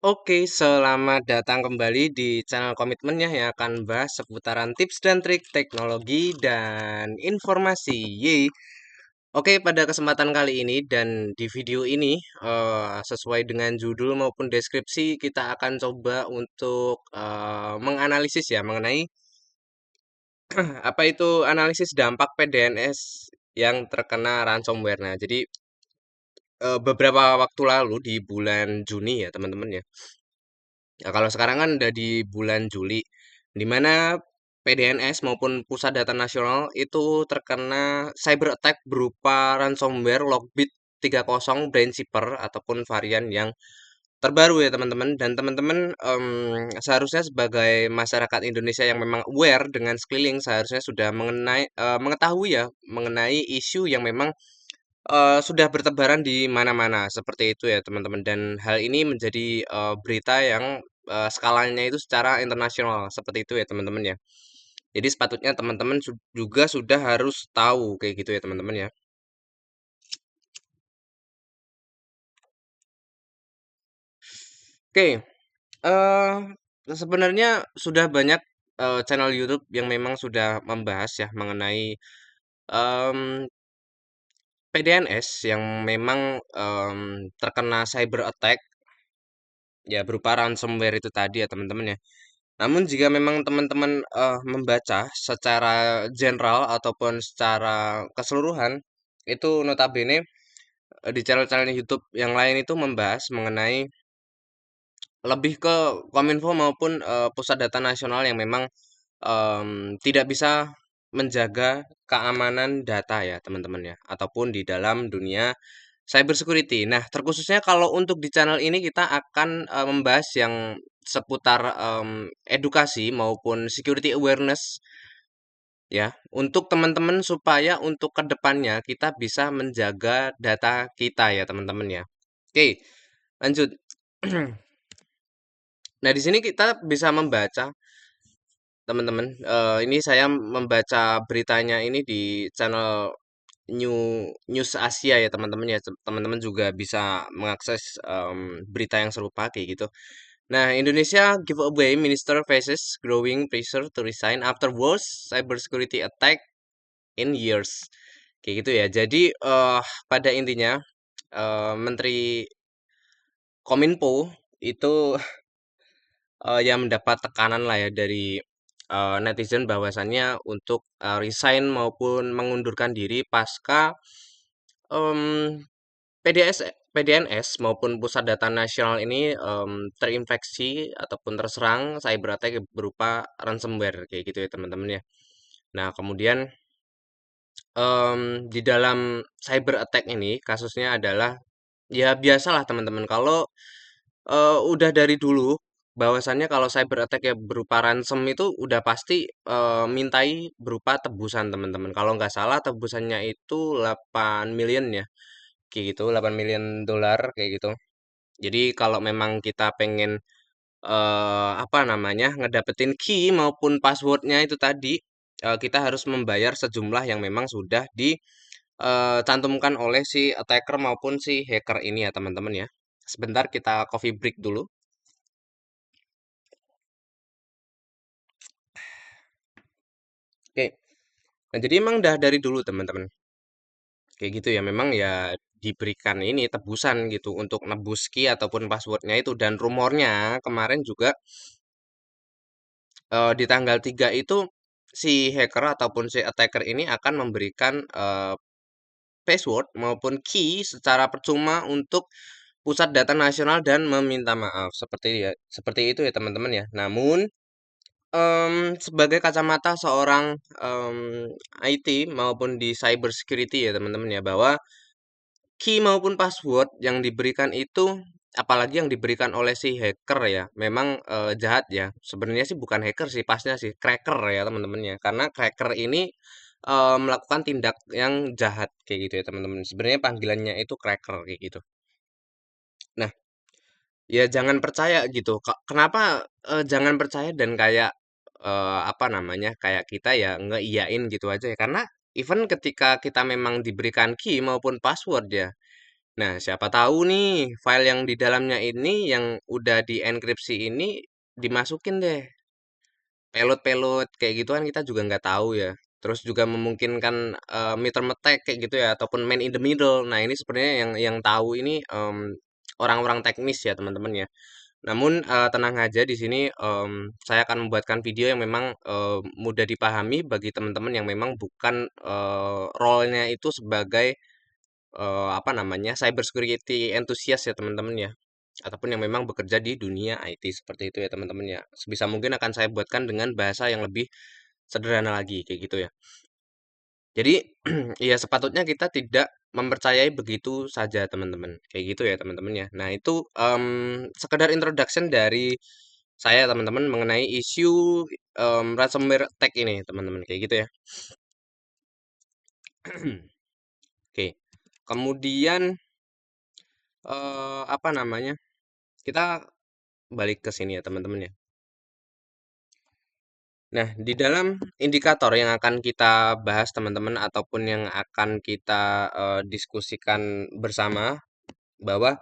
Oke, selamat datang kembali di channel Komitmen ya yang akan bahas seputaran tips dan trik teknologi dan informasi. Yeay. Oke, pada kesempatan kali ini dan di video ini sesuai dengan judul maupun deskripsi kita akan coba untuk menganalisis ya mengenai apa itu analisis dampak PDNS yang terkena ransomware. Nah, jadi beberapa waktu lalu di bulan Juni ya teman-teman ya. Ya, kalau sekarang kan udah di bulan Juli, di mana PDNS maupun Pusat Data Nasional itu terkena cyber attack berupa ransomware Lockbit 30 Brainshipper ataupun varian yang terbaru ya teman-teman. Dan teman-teman seharusnya sebagai masyarakat Indonesia yang memang aware dengan sekeliling seharusnya sudah mengetahui ya mengenai isu yang memang sudah bertebaran di mana-mana, seperti itu ya teman-teman, dan hal ini menjadi, berita yang, skalanya itu secara internasional, seperti itu ya teman-teman ya. Jadi sepatutnya teman-teman juga sudah harus tahu kayak gitu ya teman-teman ya. Oke, sebenarnya sudah banyak, channel YouTube yang memang sudah membahas ya mengenai, mmm, PDNS yang memang, terkena cyber attack, ya berupa ransomware itu tadi ya teman-teman ya. Namun jika memang teman-teman, membaca secara general ataupun secara keseluruhan, itu notabene, di channel-channel YouTube yang lain itu membahas mengenai lebih ke Kominfo maupun, Pusat Data Nasional yang memang, tidak bisa menjaga keamanan data ya teman-teman ya, ataupun di dalam dunia cybersecurity. Nah, terkhususnya kalau untuk di channel ini kita akan, membahas yang seputar, edukasi maupun security awareness ya, untuk teman-teman supaya untuk kedepannya kita bisa menjaga data kita ya teman-teman ya. Oke, lanjut. Nah, di sini kita bisa membaca teman-teman, ini saya membaca beritanya ini di channel News Asia ya teman-teman ya. Teman-teman juga bisa mengakses berita yang serupa kayak gitu. Nah, Indonesia giveaway minister faces growing pressure to resign after worst cybersecurity attack in years. Kayak gitu ya. Jadi pada intinya Menteri Kominfo itu yang mendapat tekanan lah ya dari netizen bahwasannya untuk resign maupun mengundurkan diri pasca PDNS maupun Pusat Data Nasional ini terinfeksi ataupun terserang cyber attack berupa ransomware kayak gitu ya teman-teman ya. Nah, kemudian di dalam cyber attack ini kasusnya adalah ya biasalah teman-teman kalau udah dari dulu bahwasannya kalau cyber attack ya berupa ransom itu udah pasti mintai berupa tebusan teman-teman. Kalau nggak salah tebusannya itu 8 million ya. Kayak gitu, 8 million dolar kayak gitu. Jadi kalau memang kita pengen apa namanya ngedapetin key maupun passwordnya itu tadi kita harus membayar sejumlah yang memang sudah dicantumkan oleh si attacker maupun si hacker ini ya teman-teman ya. Sebentar kita coffee break dulu. Oke. Nah, jadi emang udah dari dulu teman-teman. Kayak gitu ya, memang ya diberikan ini tebusan gitu untuk nebus key ataupun passwordnya itu dan rumornya kemarin juga di tanggal 3 itu si hacker ataupun si attacker ini akan memberikan password maupun key secara percuma untuk Pusat Data Nasional dan meminta maaf seperti itu ya teman-teman ya. Namun sebagai kacamata seorang IT maupun di cyber security ya teman-teman ya bahwa key maupun password yang diberikan itu apalagi yang diberikan oleh si hacker ya memang jahat ya. Sebenarnya sih bukan hacker sih, pasnya sih cracker ya teman-teman ya. Karena cracker ini melakukan tindak yang jahat kayak gitu ya teman-teman. Sebenarnya panggilannya itu cracker kayak gitu. Nah, ya jangan percaya gitu. Kenapa jangan percaya dan kayak apa namanya? Kayak kita ya ngeiyain gitu aja ya. Karena even ketika kita memang diberikan key maupun password ya Nah, siapa tahu nih file yang di dalamnya ini yang udah dienkripsi ini dimasukin deh payload-payload kayak gitu kan kita juga nggak tahu ya. Terus juga memungkinkan meter metek kayak gitu ya ataupun man in the middle. Nah, ini sebenarnya yang tahu ini orang-orang teknis ya, teman-teman ya. Namun tenang aja di sini saya akan membuatkan video yang memang mudah dipahami bagi teman-teman yang memang bukan role-nya itu sebagai apa namanya cyber security enthusiast ya teman-teman ya ataupun yang memang bekerja di dunia IT seperti itu ya teman-teman ya. Sebisa mungkin akan saya buatkan dengan bahasa yang lebih sederhana lagi kayak gitu ya. Jadi ya sepatutnya kita tidak mempercayai begitu saja teman-teman. Kayak gitu ya teman-teman ya. Nah, itu sekedar introduction dari saya teman-teman mengenai isu ransomware attack ini teman-teman kayak gitu ya. Oke. Kemudian apa namanya? Kita balik ke sini ya teman-teman ya. Nah, di dalam indikator yang akan kita bahas teman-teman ataupun yang akan kita diskusikan bersama bahwa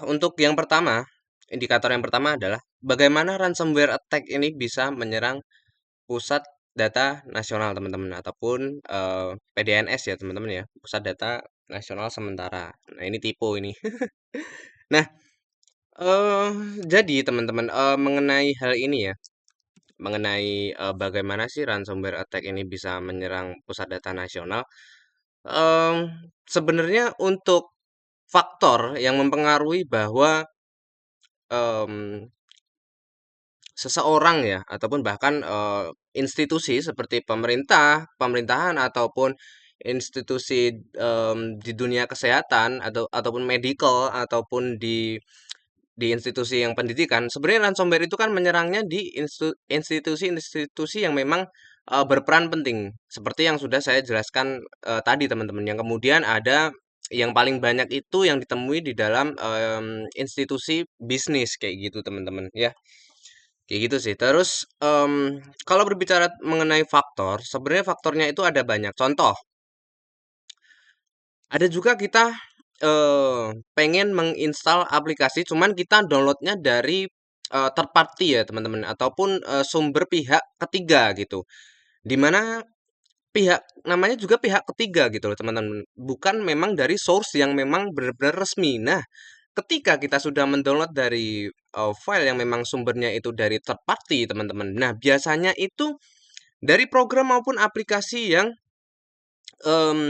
untuk yang pertama, indikator yang pertama adalah bagaimana ransomware attack ini bisa menyerang pusat data nasional teman-teman ataupun PDNS ya teman-teman ya, pusat data nasional sementara. Nah, ini tipe ini. Nah, eh jadi teman-teman mengenai hal ini ya, mengenai bagaimana sih ransomware attack ini bisa menyerang pusat data nasional. Em, Sebenarnya untuk faktor yang mempengaruhi bahwa em, seseorang ya ataupun bahkan institusi seperti pemerintahan ataupun institusi di dunia kesehatan ataupun medical ataupun di institusi yang pendidikan, sebenarnya ransomware itu kan menyerangnya di institusi-institusi yang memang berperan penting, seperti yang sudah saya jelaskan tadi teman-teman. Yang kemudian ada yang paling banyak itu yang ditemui di dalam institusi bisnis kayak gitu teman-teman ya. Kayak gitu sih. Terus kalau berbicara mengenai faktor, sebenarnya faktornya itu ada banyak. Contoh, ada juga kita pengen menginstal aplikasi, cuman kita downloadnya dari third party ya teman-teman, ataupun sumber pihak ketiga gitu. Dimana pihak namanya juga pihak ketiga gitu loh teman-teman. Bukan memang dari source yang memang benar-benar resmi. Nah, ketika kita sudah mendownload dari file yang memang sumbernya itu dari third party teman-teman. Nah, biasanya itu dari program maupun aplikasi yang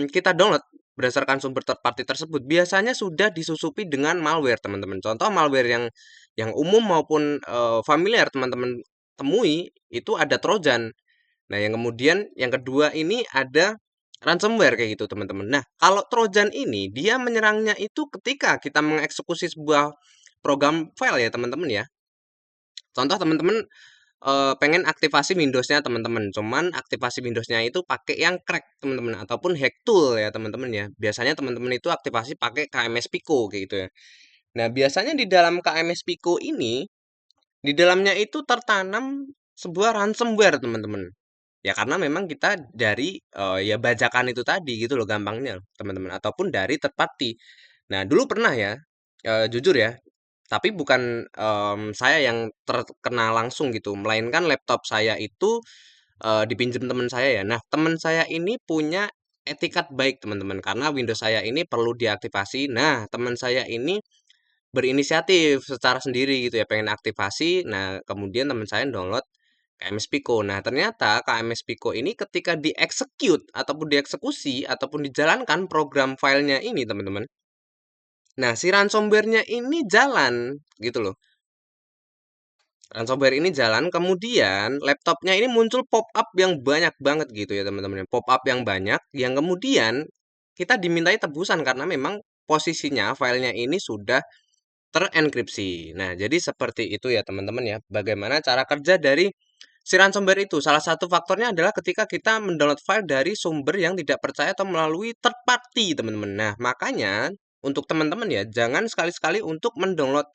kita download berdasarkan sumber third party tersebut biasanya sudah disusupi dengan malware teman-teman. Contoh malware yang umum maupun familiar teman-teman temui itu ada Trojan. Nah, yang kemudian yang kedua ini ada ransomware kayak gitu teman-teman. Nah, kalau Trojan ini dia menyerangnya itu ketika kita mengeksekusi sebuah program file ya teman-teman ya. Contoh teman-teman pengen aktivasi Windows-nya teman-teman, cuman aktivasi Windows-nya itu pakai yang crack teman-teman ataupun hack tool ya teman-teman ya. Biasanya teman-teman itu aktivasi pakai KMS Pico kayak gitu ya. Nah, biasanya di dalam KMS Pico ini di dalamnya itu tertanam sebuah ransomware teman-teman. Ya karena memang kita dari ya bajakan itu tadi gitu loh gampangnya teman-teman ataupun dari third party. Nah, dulu pernah ya jujur ya, tapi bukan saya yang terkena langsung gitu, melainkan laptop saya itu dipinjam teman saya ya. Nah, teman saya ini punya etikat baik teman-teman karena Windows saya ini perlu diaktifasi. Nah, teman saya ini berinisiatif secara sendiri gitu ya, pengen aktivasi. Nah, kemudian teman saya download KMS Pico. Nah, ternyata KMS Pico ini ketika dieksekut ataupun dieksekusi ataupun dijalankan program filenya ini teman-teman. Nah, si ransomware-nya ini jalan gitu loh. Ransomware ini jalan, kemudian laptopnya ini muncul pop-up yang banyak banget gitu ya teman-teman. Pop-up yang banyak, yang kemudian kita dimintai tebusan karena memang posisinya filenya ini sudah terenkripsi. Nah, jadi seperti itu ya teman-teman ya. Bagaimana cara kerja dari si ransomware itu? Salah satu faktornya adalah ketika kita mendownload file dari sumber yang tidak percaya atau melalui third party, teman-teman. Nah, makanya untuk teman-teman ya, jangan sekali-sekali untuk mendownload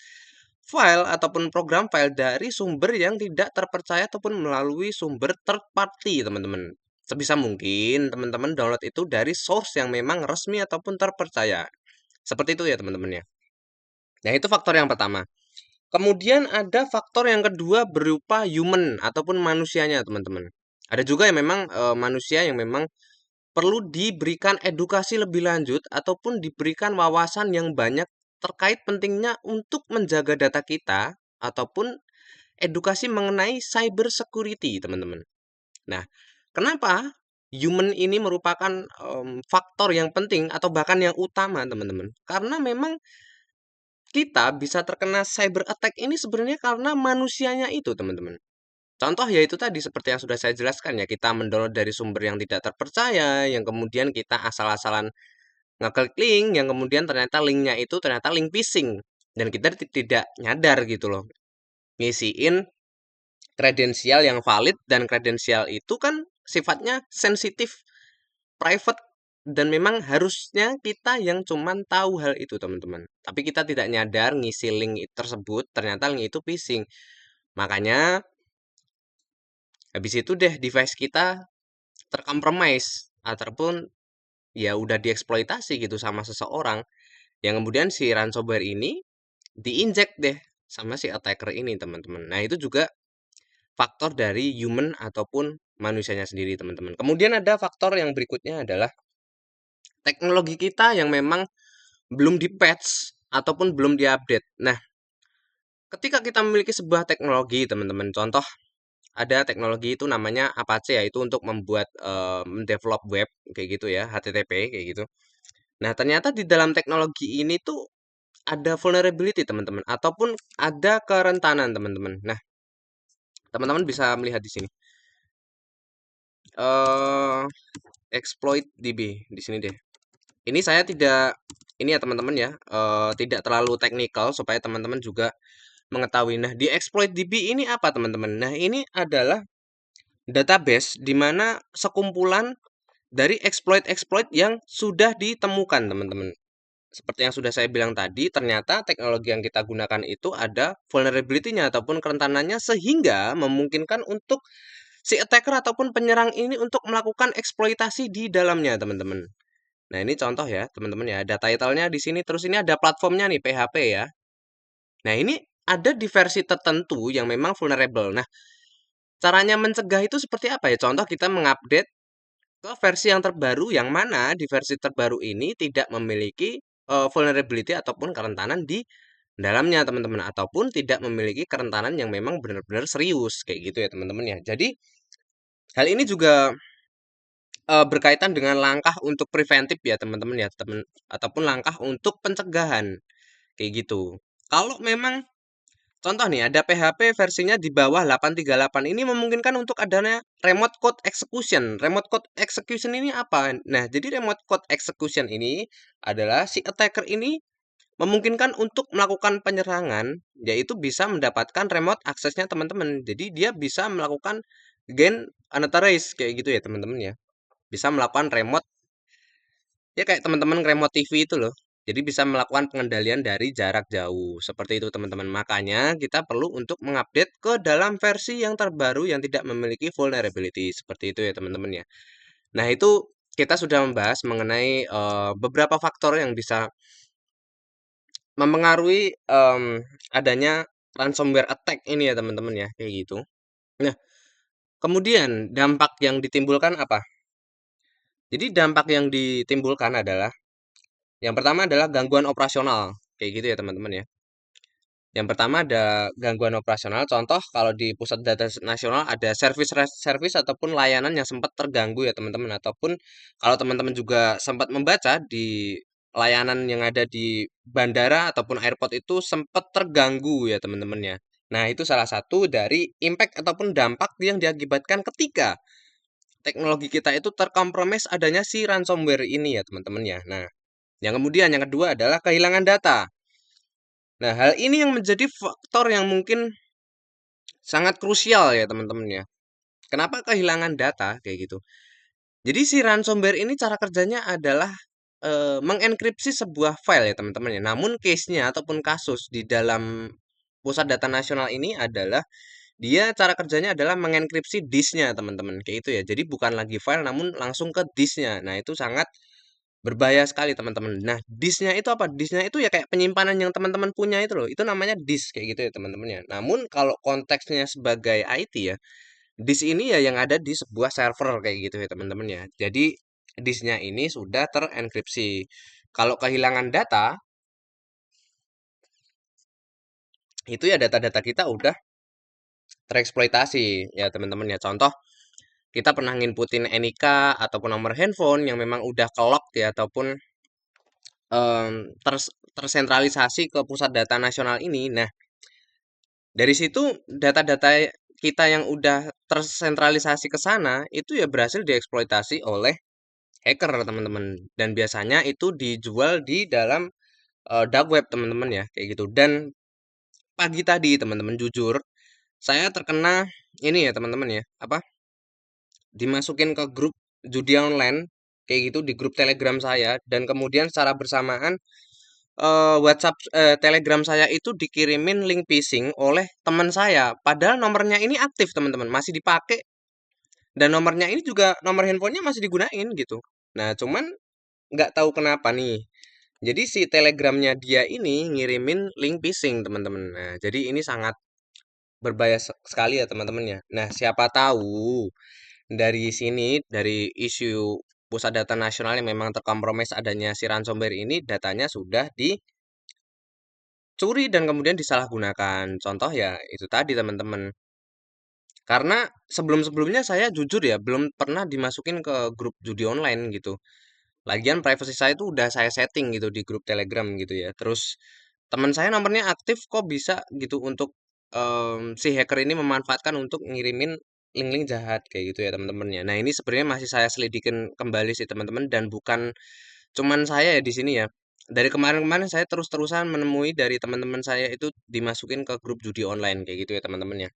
file ataupun program file dari sumber yang tidak terpercaya ataupun melalui sumber third party, teman-teman. Sebisa mungkin teman-teman download itu dari source yang memang resmi ataupun terpercaya. Seperti itu ya teman-teman ya. Nah, itu faktor yang pertama. Kemudian ada faktor yang kedua berupa human ataupun manusianya, teman-teman. Ada juga yang memang manusia yang memang perlu diberikan edukasi lebih lanjut ataupun diberikan wawasan yang banyak terkait pentingnya untuk menjaga data kita ataupun edukasi mengenai cyber security, teman-teman. Nah, kenapa human ini merupakan faktor yang penting atau bahkan yang utama, teman-teman? Karena memang kita bisa terkena cyber attack ini sebenarnya karena manusianya itu, teman-teman. Contoh yaitu tadi seperti yang sudah saya jelaskan ya, kita mendownload dari sumber yang tidak terpercaya, yang kemudian kita asal-asalan ngeklik link, yang kemudian ternyata linknya itu ternyata link phishing. Dan kita tidak nyadar gitu loh. Ngisiin kredensial yang valid, dan kredensial itu kan sifatnya sensitif, private, dan memang harusnya kita yang cuman tahu hal itu, teman-teman. Tapi kita tidak nyadar ngisi link tersebut, ternyata link itu phishing. Makanya habis itu deh device kita terkompromise ataupun ya udah dieksploitasi gitu sama seseorang, yang kemudian si ransomware ini diinjek deh sama si attacker ini, teman-teman. Nah, itu juga faktor dari human ataupun manusianya sendiri, teman-teman. Kemudian ada faktor yang berikutnya adalah teknologi kita yang memang belum di-patch ataupun belum diupdate. Nah, ketika kita memiliki sebuah teknologi, teman-teman, contoh ada teknologi itu namanya Apache ya, itu untuk membuat mendevelop web kayak gitu ya, HTTP kayak gitu. Nah, ternyata di dalam teknologi ini tuh ada vulnerability, teman-teman, ataupun ada kerentanan, teman-teman. Nah, teman-teman bisa melihat di sini. Eh exploit DB di sini deh. Ini saya tidak ini ya teman-teman ya, tidak terlalu teknikal supaya teman-teman juga mengetahui. Nah, di exploit DB ini apa, teman-teman? Nah, ini adalah database di mana sekumpulan dari exploit-exploit yang sudah ditemukan, teman-teman. Seperti yang sudah saya bilang tadi, ternyata teknologi yang kita gunakan itu ada vulnerability-nya ataupun kerentanannya sehingga memungkinkan untuk si attacker ataupun penyerang ini untuk melakukan eksploitasi di dalamnya, teman-teman. Nah, ini contoh ya, teman-teman ya. Ada title-nya di sini, terus ini ada platformnya nih, PHP ya. Nah, ini ada di versi tertentu yang memang vulnerable. Nah, caranya mencegah itu seperti apa ya? Contoh kita mengupdate ke versi yang terbaru, yang mana di versi terbaru ini tidak memiliki vulnerability ataupun kerentanan di dalamnya, teman-teman, ataupun tidak memiliki kerentanan yang memang benar-benar serius kayak gitu ya, teman-teman ya. Jadi hal ini juga berkaitan dengan langkah untuk preventif ya, teman-teman ya, teman, ataupun langkah untuk pencegahan kayak gitu. Kalau memang contoh nih ada PHP versinya di bawah 838, ini memungkinkan untuk adanya remote code execution. Remote code execution ini apa? Nah, jadi remote code execution ini adalah si attacker ini memungkinkan untuk melakukan penyerangan, yaitu bisa mendapatkan remote aksesnya teman-teman. Jadi dia bisa melakukan gain unauthorized kayak gitu ya, teman-teman ya. Bisa melakukan remote, ya kayak teman-teman remote TV itu loh. Jadi bisa melakukan pengendalian dari jarak jauh. Seperti itu, teman-teman. Makanya kita perlu untuk mengupdate ke dalam versi yang terbaru yang tidak memiliki vulnerability. Seperti itu ya, teman-teman ya. Nah, itu kita sudah membahas mengenai beberapa faktor yang bisa mempengaruhi adanya ransomware attack ini ya, teman-teman ya, kayak gitu. Nah, kemudian dampak yang ditimbulkan apa? Jadi dampak yang ditimbulkan adalah yang pertama adalah gangguan operasional, kayak gitu ya, teman-teman ya. Yang pertama ada gangguan operasional. Contoh kalau di pusat data nasional ada service ataupun layanan yang sempat terganggu ya, teman-teman. Ataupun kalau teman-teman juga sempat membaca di layanan yang ada di bandara ataupun airport itu sempat terganggu ya, teman-teman ya. Nah, itu salah satu dari impact ataupun dampak yang diakibatkan ketika teknologi kita itu terkompromis adanya si ransomware ini ya, teman-teman ya. Nah, yang kemudian yang kedua adalah kehilangan data. Nah, hal ini yang menjadi faktor yang mungkin sangat krusial ya, teman-teman ya. Kenapa kehilangan data kayak gitu? Jadi si ransomware ini cara kerjanya adalah mengenkripsi sebuah file ya, teman-teman ya. Namun case-nya ataupun kasus di dalam pusat data nasional ini adalah dia cara kerjanya adalah mengenkripsi disknya, teman-teman, kayak itu ya. Jadi bukan lagi file namun langsung ke disknya. Nah, itu sangat Berbahaya sekali teman-teman. Nah, disknya itu apa? Disknya itu ya kayak penyimpanan yang teman-teman punya itu loh. Itu namanya disk kayak gitu ya teman-teman ya. Namun kalau konteksnya sebagai IT ya, disk ini ya yang ada di sebuah server kayak gitu ya teman-teman ya. Jadi disknya ini sudah terenkripsi. Kalau kehilangan data, itu ya data-data kita udah tereksploitasi ya teman-teman ya. Contoh, kita pernah nginputin NIK ataupun nomor handphone yang memang udah kelok ya ataupun em, tersentralisasi ke pusat data nasional ini. Nah, dari situ data-data kita yang udah tersentralisasi ke sana itu ya berhasil dieksploitasi oleh hacker teman-teman. Dan biasanya itu dijual di dalam dark web teman-teman ya kayak gitu. Dan pagi tadi teman-teman jujur saya terkena ini ya teman-teman ya apa dimasukin ke grup judi online kayak gitu di grup Telegram saya dan kemudian secara bersamaan WhatsApp Telegram saya itu dikirimin link phishing oleh teman saya. Padahal nomornya ini aktif teman-teman, masih dipakai dan nomornya ini juga nomor handphonenya masih digunain gitu. Nah, cuman nggak tahu kenapa nih. Jadi si Telegramnya dia ini ngirimin link phishing teman-teman. Nah, jadi ini sangat berbahaya sekali ya teman-teman ya. Nah, siapa tahu dari sini dari isu pusat data nasional yang memang terkompromis adanya si ransomware ini datanya sudah dicuri dan kemudian disalahgunakan. Contoh ya itu tadi teman-teman. Karena sebelum-sebelumnya saya jujur ya belum pernah dimasukin ke grup judi online gitu. Lagian privacy saya itu udah saya setting gitu di grup Telegram gitu ya. Terus teman saya nomornya aktif kok bisa gitu untuk si hacker ini memanfaatkan untuk ngirimin link-link jahat kayak gitu ya teman-teman ya. Nah, ini sebenarnya masih saya selidikin kembali sih teman-teman dan bukan cuman saya ya di sini ya. Dari kemarin-kemarin saya terus-terusan menemui dari teman-teman saya itu dimasukin ke grup judi online kayak gitu ya teman-teman ya.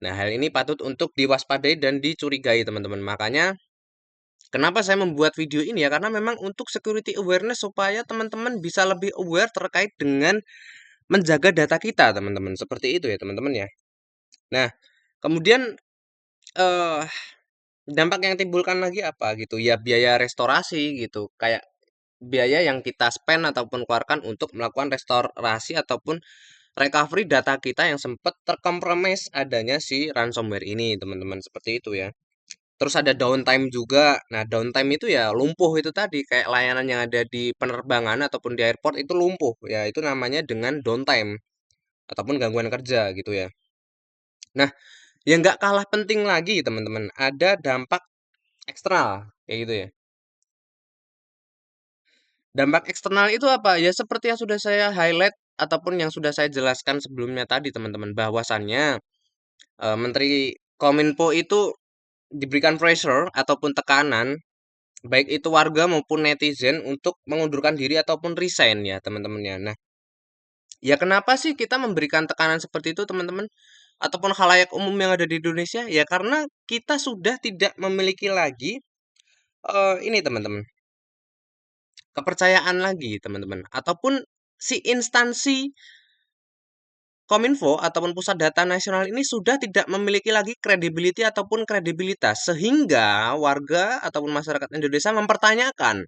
Nah, hal ini patut untuk diwaspadai dan dicurigai teman-teman. Makanya kenapa saya membuat video ini ya karena memang untuk security awareness supaya teman-teman bisa lebih aware terkait dengan menjaga data kita teman-teman. Seperti itu ya teman-teman ya. Nah, kemudian eh dampak yang timbulkan lagi apa gitu? Ya biaya restorasi gitu. Kayak biaya yang kita spend ataupun keluarkan untuk melakukan restorasi ataupun recovery data kita yang sempat terkompromis adanya si ransomware ini teman-teman. Seperti itu ya. Terus ada downtime juga. Nah, downtime itu ya lumpuh itu tadi kayak layanan yang ada di penerbangan ataupun di airport itu lumpuh. Ya, itu namanya dengan downtime ataupun gangguan kerja gitu ya. Nah, yang nggak kalah penting lagi teman-teman, ada dampak eksternal kayak gitu ya. Dampak eksternal itu apa? Ya seperti yang sudah saya highlight ataupun yang sudah saya jelaskan sebelumnya tadi teman-teman bahwasannya Menteri Kominfo itu diberikan pressure ataupun tekanan baik itu warga maupun netizen untuk mengundurkan diri ataupun resign ya teman-teman ya. Nah, ya kenapa sih kita memberikan tekanan seperti itu teman-teman? Ataupun khalayak umum yang ada di Indonesia? Ya karena kita sudah tidak memiliki lagi ini teman-teman, kepercayaan lagi teman-teman. Ataupun si instansi Kominfo ataupun Pusat Data Nasional ini sudah tidak memiliki lagi credibility ataupun kredibilitas sehingga warga ataupun masyarakat Indonesia mempertanyakan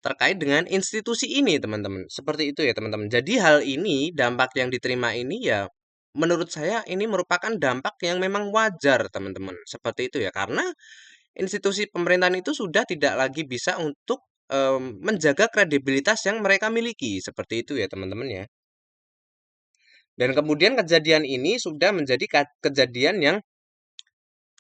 terkait dengan institusi ini, teman-teman. Seperti itu ya, teman-teman. Jadi hal ini, dampak yang diterima ini ya, menurut saya ini merupakan dampak yang memang wajar, teman-teman. Seperti itu ya, karena institusi pemerintahan itu sudah tidak lagi bisa untuk menjaga kredibilitas yang mereka miliki. Seperti itu ya, teman-teman ya. Dan kemudian kejadian ini sudah menjadi kejadian yang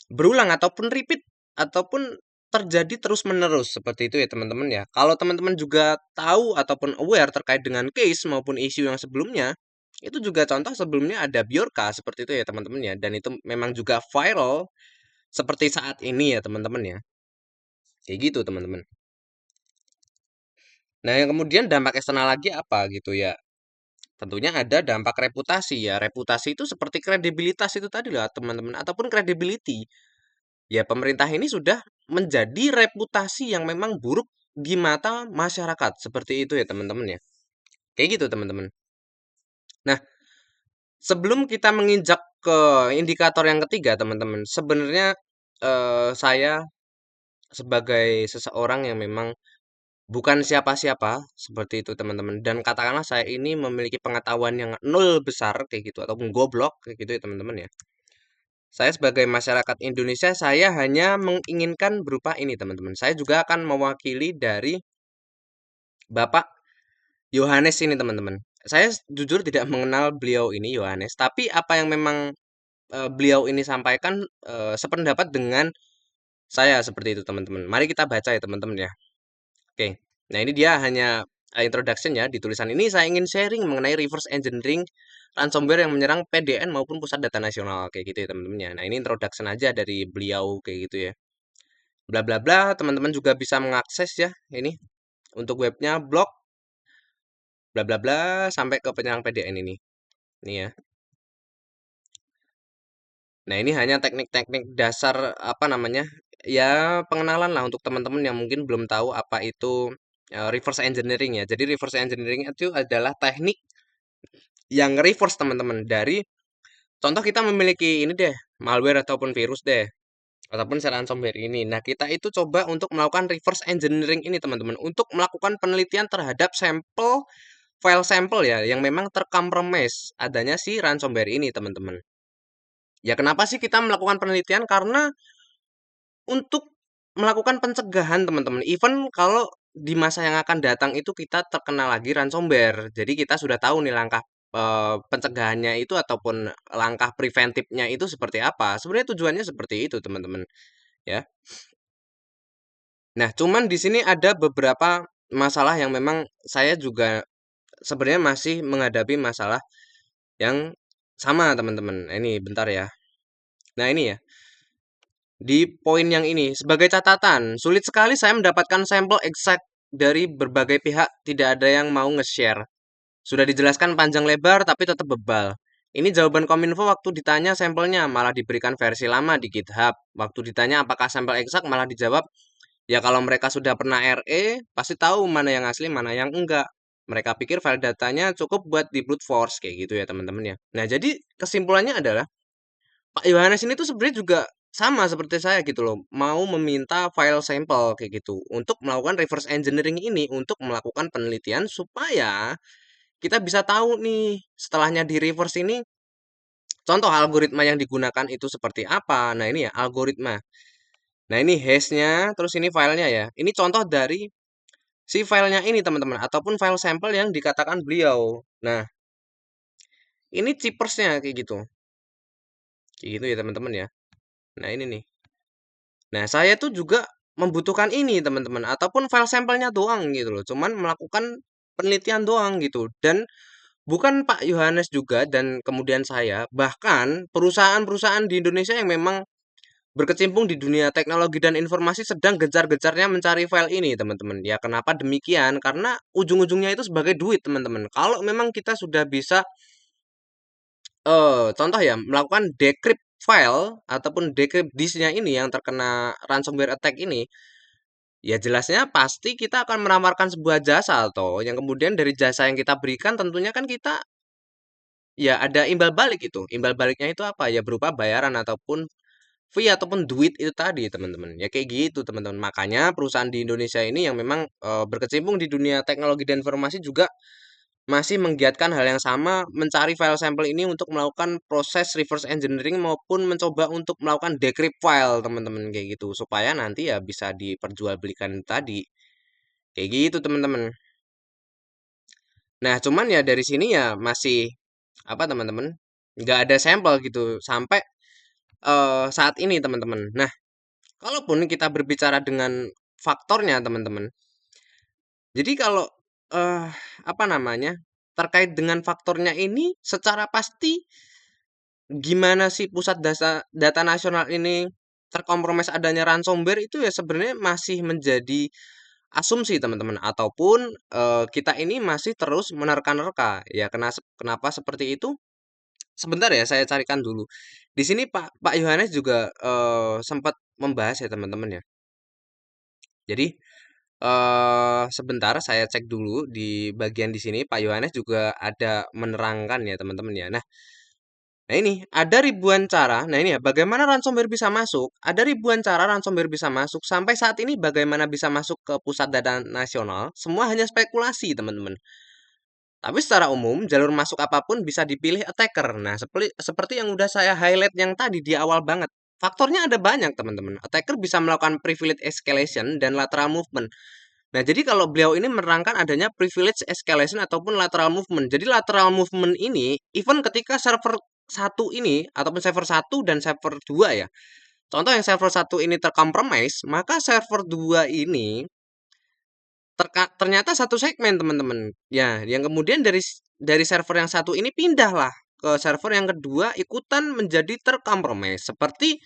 berulang ataupun repeat ataupun terjadi terus-menerus seperti itu ya teman-teman ya. Kalau teman-teman juga tahu ataupun aware terkait dengan case maupun isu yang sebelumnya, itu juga contoh sebelumnya ada Bjorka seperti itu ya teman-teman ya. Dan itu memang juga viral seperti saat ini ya teman-teman ya. Kayak gitu teman-teman. Nah, yang kemudian dampak eksternal lagi apa gitu ya? Tentunya ada dampak reputasi ya. Reputasi itu seperti kredibilitas itu tadi lah teman-teman ataupun credibility. Ya, pemerintah ini sudah menjadi reputasi yang memang buruk di mata masyarakat. Seperti itu ya, teman-teman ya. Kayak gitu, teman-teman. Nah, sebelum kita menginjak ke indikator yang ketiga, teman-teman, sebenarnya saya sebagai seseorang yang memang bukan siapa-siapa seperti itu teman-teman. Dan katakanlah saya ini memiliki pengetahuan yang nol besar kayak gitu ataupun goblok kayak gitu ya teman-teman ya. Saya sebagai masyarakat Indonesia, saya hanya menginginkan berupa ini teman-teman. Saya juga akan mewakili dari Bapak Yohanes ini teman-teman. Saya jujur tidak mengenal beliau ini Yohanes, tapi apa yang memang beliau ini sampaikan sependapat dengan saya seperti itu teman-teman. Mari kita baca ya teman-teman ya. Oke. Nah, ini dia hanya introduction ya. Di tulisan ini saya ingin sharing mengenai reverse engineering ransomware yang menyerang PDN maupun Pusat Data Nasional kayak gitu ya teman-teman ya. Nah, ini introduction aja dari beliau kayak gitu ya. Bla bla bla, teman-teman juga bisa mengakses ya ini untuk webnya blog bla bla bla sampai ke penyerang PDN ini. Ini ya. Nah, ini hanya teknik-teknik dasar apa namanya? Ya, pengenalan lah untuk teman-teman yang mungkin belum tahu apa itu reverse engineering ya. Jadi reverse engineering itu adalah teknik yang reverse teman-teman dari contoh kita memiliki ini deh, malware ataupun virus deh, ataupun serangan ransomware ini. Nah, kita itu coba untuk melakukan reverse engineering ini teman-teman, untuk melakukan penelitian terhadap sampel file sampel ya yang memang terkompromis adanya si ransomware ini teman-teman. Ya kenapa sih kita melakukan penelitian? Karena untuk melakukan pencegahan teman-teman. Even kalau di masa yang akan datang itu kita terkena lagi ransomware. Jadi kita sudah tahu nih langkah pencegahannya itu ataupun langkah preventifnya itu seperti apa. Sebenarnya tujuannya seperti itu teman-teman ya. Nah, cuman di sini ada beberapa masalah yang memang saya juga sebenarnya masih menghadapi masalah yang sama teman-teman. Ini bentar ya. Nah, ini ya. Di poin yang ini, sebagai catatan, sulit sekali saya mendapatkan sampel exact dari berbagai pihak, tidak ada yang mau nge-share. Sudah dijelaskan panjang lebar, tapi tetap bebal. Ini jawaban Kominfo waktu ditanya sampelnya, malah diberikan versi lama di GitHub. Waktu ditanya apakah sampel exact, malah dijawab, ya kalau mereka sudah pernah RE, pasti tahu mana yang asli, mana yang enggak. Mereka pikir file datanya cukup buat di brute force, kayak gitu ya teman-teman ya. Nah, jadi kesimpulannya adalah, Pak Yohanes ini tuh sebenarnya juga sama seperti saya gitu loh, mau meminta file sampel kayak gitu untuk melakukan reverse engineering ini untuk melakukan penelitian supaya kita bisa tahu nih setelahnya di reverse ini contoh algoritma yang digunakan itu seperti apa. Nah, ini ya algoritma. Nah, ini hashnya, terus ini filenya ya. Ini contoh dari si filenya ini teman-teman ataupun file sampel yang dikatakan beliau. Nah, ini cheapersnya kayak gitu. Kayak gitu ya teman-teman ya. Nah, ini nih. Nah, saya tuh juga membutuhkan ini, teman-teman, ataupun file sampelnya doang gitu loh. Cuman melakukan penelitian doang gitu. Dan bukan Pak Yohanes juga dan kemudian saya, bahkan perusahaan-perusahaan di Indonesia yang memang berkecimpung di dunia teknologi dan informasi sedang gencar-gencarnya mencari file ini, teman-teman. Ya, kenapa demikian? Karena ujung-ujungnya itu sebagai duit, teman-teman. Kalau memang kita sudah bisa contoh ya, melakukan decrypt file ataupun decrypt disknya ini yang terkena ransomware attack ini, ya jelasnya pasti kita akan menawarkan sebuah jasa atau yang kemudian dari jasa yang kita berikan tentunya kan kita ya ada imbal balik itu. Imbal baliknya itu apa? Ya berupa bayaran ataupun fee ataupun duit itu tadi teman-teman. Ya kayak gitu teman-teman. Makanya perusahaan di Indonesia ini yang memang berkecimpung di dunia teknologi dan informasi juga masih menggiatkan hal yang sama, mencari file sampel ini untuk melakukan proses reverse engineering maupun mencoba untuk melakukan decrypt file, teman-teman, kayak gitu. Supaya nanti ya bisa diperjualbelikan tadi. Kayak gitu, teman-teman. Nah, cuman ya dari sini ya masih apa, teman-teman? Nggak ada sampel gitu sampai saat ini, teman-teman. Nah, kalaupun kita berbicara dengan faktornya, teman-teman. Jadi kalau eh apa namanya? Terkait dengan faktornya ini secara pasti gimana sih pusat data nasional ini terkompromis adanya ransomware itu ya sebenarnya masih menjadi asumsi teman-teman ataupun kita ini masih terus menerka-nerka ya kenapa seperti itu sebentar ya saya carikan dulu di sini Pak Yohanes juga sempat membahas ya teman-teman ya jadi sebentar saya cek dulu di bagian di sini Pak Yohanes juga ada menerangkan ya teman-teman ya nah Nah ini, ada ribuan cara. Nah ini ya, bagaimana ransomware bisa masuk? Ada ribuan cara ransomware bisa masuk. Sampai saat ini bagaimana bisa masuk ke pusat data nasional? Semua hanya spekulasi, teman-teman. Tapi secara umum, jalur masuk apapun bisa dipilih attacker. Nah, seperti yang udah saya highlight yang tadi di awal banget. Faktornya ada banyak, teman-teman. Attacker bisa melakukan privilege escalation dan lateral movement. Nah, jadi kalau beliau ini menerangkan adanya privilege escalation ataupun lateral movement. Jadi lateral movement ini, even ketika server satu ini, ataupun server satu dan server 2 ya. Contoh yang server satu ini terkompromis, maka server 2 ini ternyata satu segmen teman-teman. Ya, yang kemudian dari server yang satu ini pindahlah ke server yang kedua ikutan menjadi terkompromis. Seperti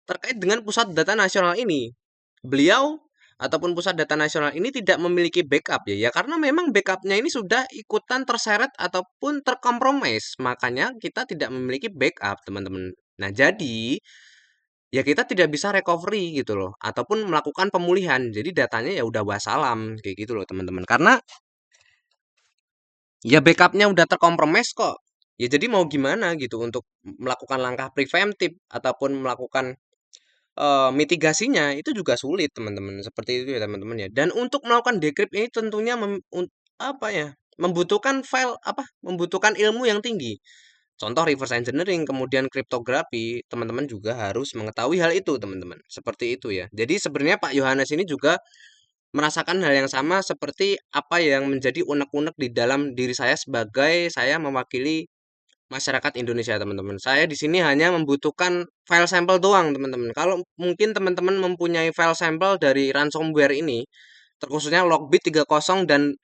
terkait dengan pusat data nasional ini. Beliau ataupun pusat data nasional ini tidak memiliki backup ya. Ya karena memang backupnya ini sudah ikutan terseret ataupun terkompromis. Makanya kita tidak memiliki backup, teman-teman. Nah, jadi ya kita tidak bisa recovery gitu loh ataupun melakukan pemulihan. Jadi datanya ya udah wassalam kayak gitu loh teman-teman. Karena ya backupnya udah terkompromis kok. Ya jadi mau gimana gitu untuk melakukan langkah preventif ataupun melakukan mitigasinya itu juga sulit teman-teman. Seperti itu ya teman-teman ya. Dan untuk melakukan decrypt ini tentunya apa ya? Membutuhkan file apa? Membutuhkan ilmu yang tinggi. Contoh reverse engineering, kemudian kriptografi, teman-teman juga harus mengetahui hal itu, teman-teman. Seperti itu ya. Jadi sebenarnya Pak Yohanes ini juga merasakan hal yang sama seperti apa yang menjadi unek-unek di dalam diri saya sebagai saya mewakili masyarakat Indonesia, teman-teman. Saya di sini hanya membutuhkan file sampel doang, teman-teman. Kalau mungkin teman-teman mempunyai file sampel dari ransomware ini, terkhususnya Lockbit 30 dan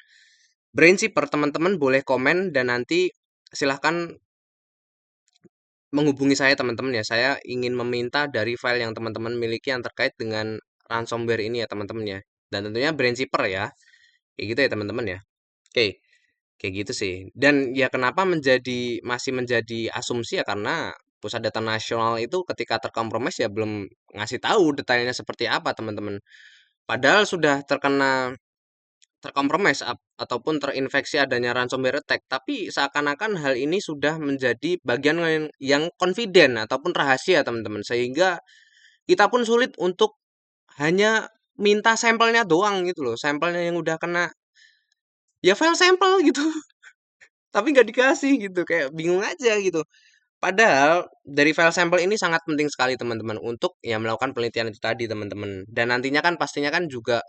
Brainshipper, teman-teman boleh komen dan nanti silahkan menghubungi saya teman-teman ya. Saya ingin meminta dari file yang teman-teman miliki yang terkait dengan ransomware ini ya teman-teman ya. Dan tentunya brand shipper ya. Kayak gitu ya teman-teman ya. Oke, kayak gitu sih. Dan ya kenapa masih menjadi asumsi ya karena Pusat Data Nasional itu ketika terkompromis ya belum ngasih tahu detailnya seperti apa teman-teman. Padahal sudah terkompromis ataupun terinfeksi adanya ransomware attack, tapi seakan-akan hal ini sudah menjadi bagian yang confident ataupun rahasia, teman-teman. Sehingga kita pun sulit untuk hanya minta sampelnya doang gitu loh. Sampelnya yang udah kena ya file sampel gitu, tapi nggak dikasih gitu. Kayak bingung aja gitu. Padahal dari file sampel ini sangat penting sekali teman-teman untuk ya melakukan penelitian itu tadi teman-teman. Dan nantinya kan pastinya kan juga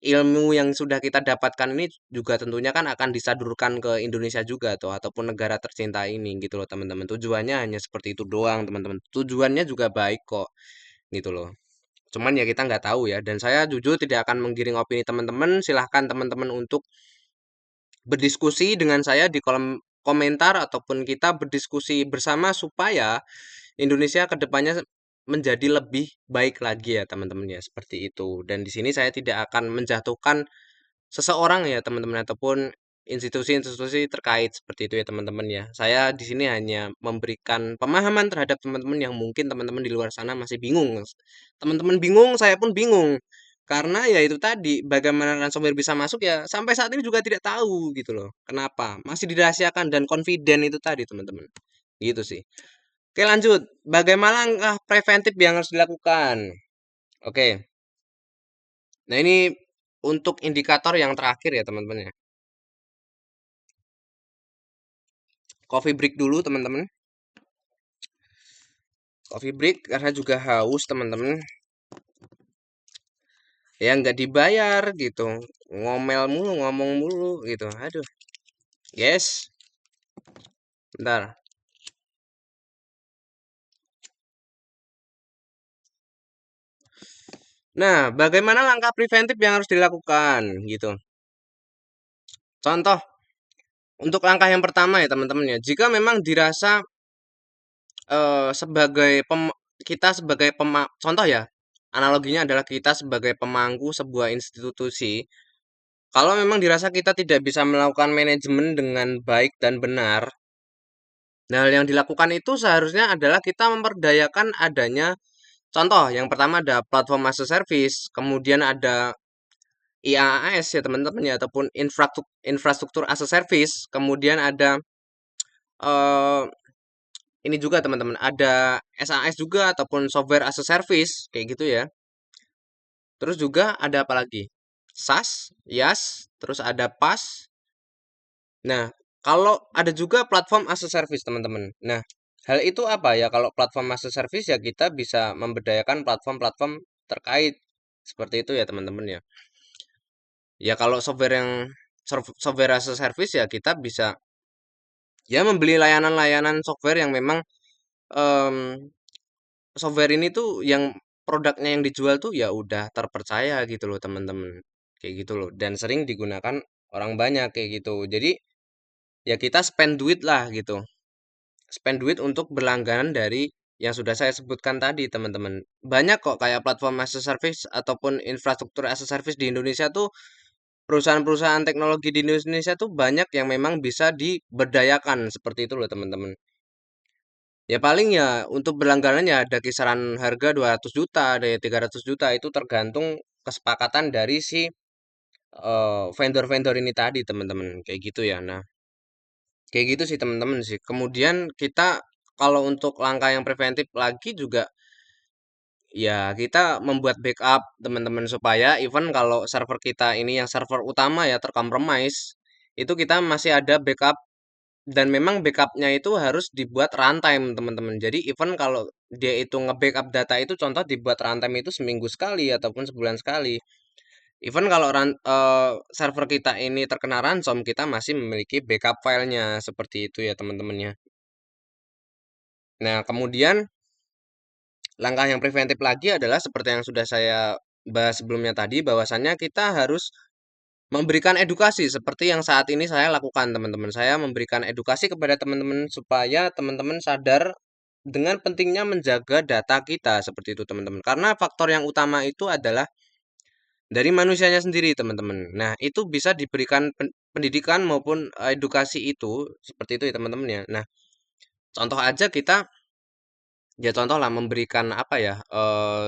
ilmu yang sudah kita dapatkan ini juga tentunya kan akan disalurkan ke Indonesia juga tuh ataupun negara tercinta ini gitu loh teman-teman. Tujuannya hanya seperti itu doang teman-teman. Tujuannya juga baik kok gitu loh. Cuman ya kita nggak tahu ya. Dan saya jujur tidak akan menggiring opini teman-teman. Silahkan teman-teman untuk berdiskusi dengan saya di kolom komentar ataupun kita berdiskusi bersama supaya Indonesia kedepannya menjadi lebih baik lagi ya teman-teman ya seperti itu. Dan di sini saya tidak akan menjatuhkan seseorang ya teman-teman ataupun institusi-institusi terkait seperti itu ya teman-teman ya. Saya di sini hanya memberikan pemahaman terhadap teman-teman yang mungkin teman-teman di luar sana masih bingung. Teman-teman bingung, saya pun bingung. Karena ya itu tadi, bagaimana ransomware bisa masuk ya sampai saat ini juga tidak tahu gitu loh. Kenapa? Masih dirahasiakan dan confident itu tadi teman-teman. Gitu sih. Oke lanjut. Bagaimana langkah preventif yang harus dilakukan? Oke. Nah ini untuk indikator yang terakhir ya teman-teman ya. Coffee break dulu teman-teman. Coffee break karena juga haus teman-teman. Ya nggak dibayar gitu. Ngomel mulu, ngomong mulu gitu. Aduh. Yes. Bentar. Nah, bagaimana langkah preventif yang harus dilakukan gitu. Contoh untuk langkah yang pertama ya teman-teman ya. Jika memang dirasa sebagai kita sebagai contoh ya. Analoginya adalah kita sebagai pemangku sebuah institusi. Kalau memang dirasa kita tidak bisa melakukan manajemen dengan baik dan benar, nah hal yang dilakukan itu seharusnya adalah kita memperdayakan adanya contoh yang pertama ada platform as a service, kemudian ada IaaS ya teman-teman ya ataupun infrastruktur as a service, kemudian ada eh, ini juga teman-teman, ada SaaS juga ataupun software as a service kayak gitu ya. Terus juga ada apa lagi? SaaS, IaaS, terus ada PaaS. Nah, kalau ada juga platform as a service teman-teman. Nah, hal itu apa ya? Kalau platform as a service ya kita bisa memberdayakan platform-platform terkait seperti itu ya teman-teman ya. Ya kalau software yang software as a service ya kita bisa ya membeli layanan-layanan software yang memang em, software ini tuh yang produknya yang dijual tuh ya udah terpercaya gitu loh teman-teman. Kayak gitu loh dan sering digunakan orang banyak kayak gitu. Jadi ya kita spend duit lah gitu. Spend duit untuk berlangganan dari yang sudah saya sebutkan tadi teman-teman. Banyak kok kayak platform as a service ataupun infrastruktur as a service di Indonesia tuh perusahaan-perusahaan teknologi di Indonesia tuh banyak yang memang bisa diberdayakan seperti itu loh teman-teman. Ya paling ya untuk berlangganan ya ada kisaran harga 200 juta, ada ya 300 juta itu tergantung kesepakatan dari si vendor-vendor ini tadi teman-teman kayak gitu ya. Nah, kayak gitu sih teman-teman sih. Kemudian kita kalau untuk langkah yang preventif lagi juga ya kita membuat backup teman-teman supaya even kalau server kita ini yang server utama ya terkompromise itu kita masih ada backup dan memang backupnya itu harus dibuat runtime teman-teman. Jadi even kalau dia itu nge-backup data itu contoh dibuat runtime itu seminggu sekali ataupun sebulan sekali. Even kalau server kita ini terkena ransom, kita masih memiliki backup filenya seperti itu ya teman-temannya. Nah, kemudian langkah yang preventif lagi adalah seperti yang sudah saya bahas sebelumnya tadi, bahwasannya kita harus memberikan edukasi seperti yang saat ini saya lakukan, teman-teman. Saya memberikan edukasi kepada teman-teman supaya teman-teman sadar dengan pentingnya menjaga data kita seperti itu, teman-teman. Karena faktor yang utama itu adalah dari manusianya sendiri, teman-teman. Nah, itu bisa diberikan pendidikan maupun edukasi itu seperti itu ya, teman-teman ya. Nah, contoh aja kita ya contoh lah memberikan apa ya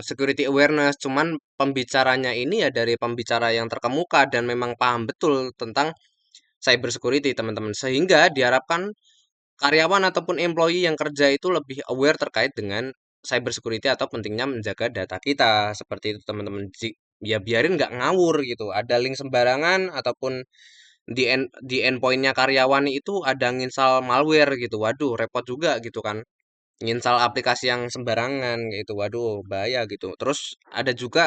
security awareness cuman pembicaranya ini ya dari pembicara yang terkemuka dan memang paham betul tentang cyber security teman-teman sehingga diharapkan karyawan ataupun employee yang kerja itu lebih aware terkait dengan cyber security atau pentingnya menjaga data kita seperti itu teman-teman. Ya biarin nggak ngawur gitu ada link sembarangan ataupun di endpointnya karyawan itu ada nginstal malware gitu waduh repot juga gitu kan nginstal aplikasi yang sembarangan gitu waduh bahaya gitu terus ada juga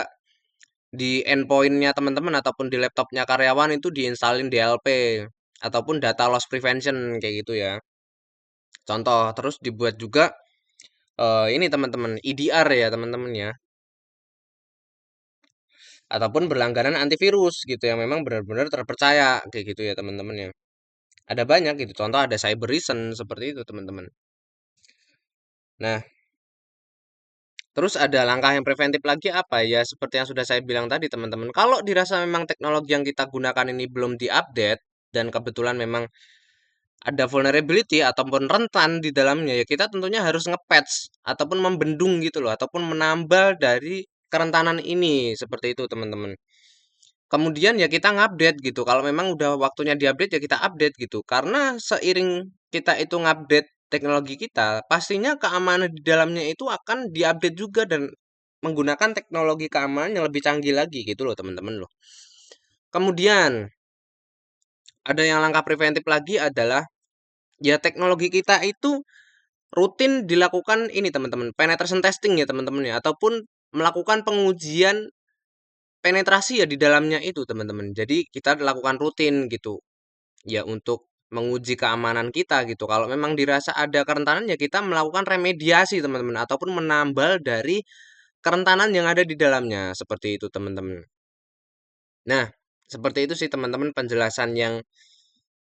di endpointnya teman-teman ataupun di laptopnya karyawan itu diinstalin DLP ataupun data loss prevention kayak gitu ya contoh terus dibuat juga ini teman-teman EDR ya teman-teman ya ataupun berlangganan antivirus gitu yang memang benar-benar terpercaya kayak gitu ya teman-teman ya ada banyak gitu contoh ada cyber reason seperti itu teman-teman nah terus ada langkah yang preventif lagi apa ya? Seperti yang sudah saya bilang tadi teman-teman. Kalau dirasa memang teknologi yang kita gunakan ini belum diupdate dan kebetulan memang ada vulnerability ataupun rentan di dalamnya ya kita tentunya harus nge-patch ataupun membendung gitu loh ataupun menambal dari kerentanan ini seperti itu teman-teman. Kemudian ya kita ngupdate gitu. Kalau memang udah waktunya diupdate ya kita update gitu. Karena seiring kita itu ngupdate teknologi kita, pastinya keamanan di dalamnya itu akan diupdate juga dan menggunakan teknologi keamanan yang lebih canggih lagi gitu loh teman-teman loh. Kemudian ada yang langkah preventif lagi adalah ya teknologi kita itu rutin dilakukan ini teman-teman penetration testing ya teman-teman ya ataupun melakukan pengujian penetrasi ya di dalamnya itu teman-teman. Jadi kita lakukan rutin gitu ya untuk menguji keamanan kita gitu. Kalau memang dirasa ada kerentanan ya kita melakukan remediasi teman-teman ataupun menambal dari kerentanan yang ada di dalamnya seperti itu teman-teman. Nah, seperti itu sih teman-teman penjelasan yang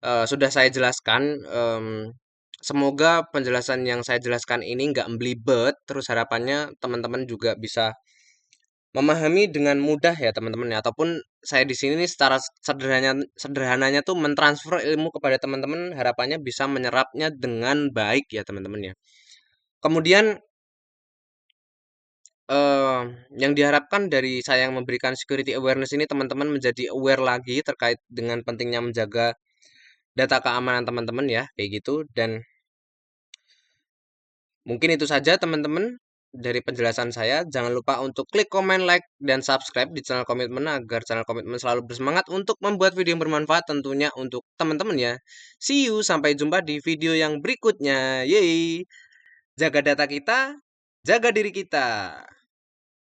sudah saya jelaskan. Semoga penjelasan yang saya jelaskan ini nggak belibet. Terus harapannya teman-teman juga bisa memahami dengan mudah ya teman-teman ya. Ataupun saya di sini nih secara sederhananya tuh mentransfer ilmu kepada teman-teman. Harapannya bisa menyerapnya dengan baik ya teman-teman ya. Kemudian eh, yang diharapkan dari saya yang memberikan security awareness ini teman-teman menjadi aware lagi terkait dengan pentingnya menjaga data keamanan teman-teman ya kayak gitu dan Mungkin itu saja teman-teman dari penjelasan saya. Jangan lupa untuk klik komen, like, dan subscribe di channel Komitmen agar channel Komitmen selalu bersemangat untuk membuat video yang bermanfaat tentunya untuk teman-teman ya. See you, sampai jumpa di video yang berikutnya. Yeay! Jaga data kita, jaga diri kita.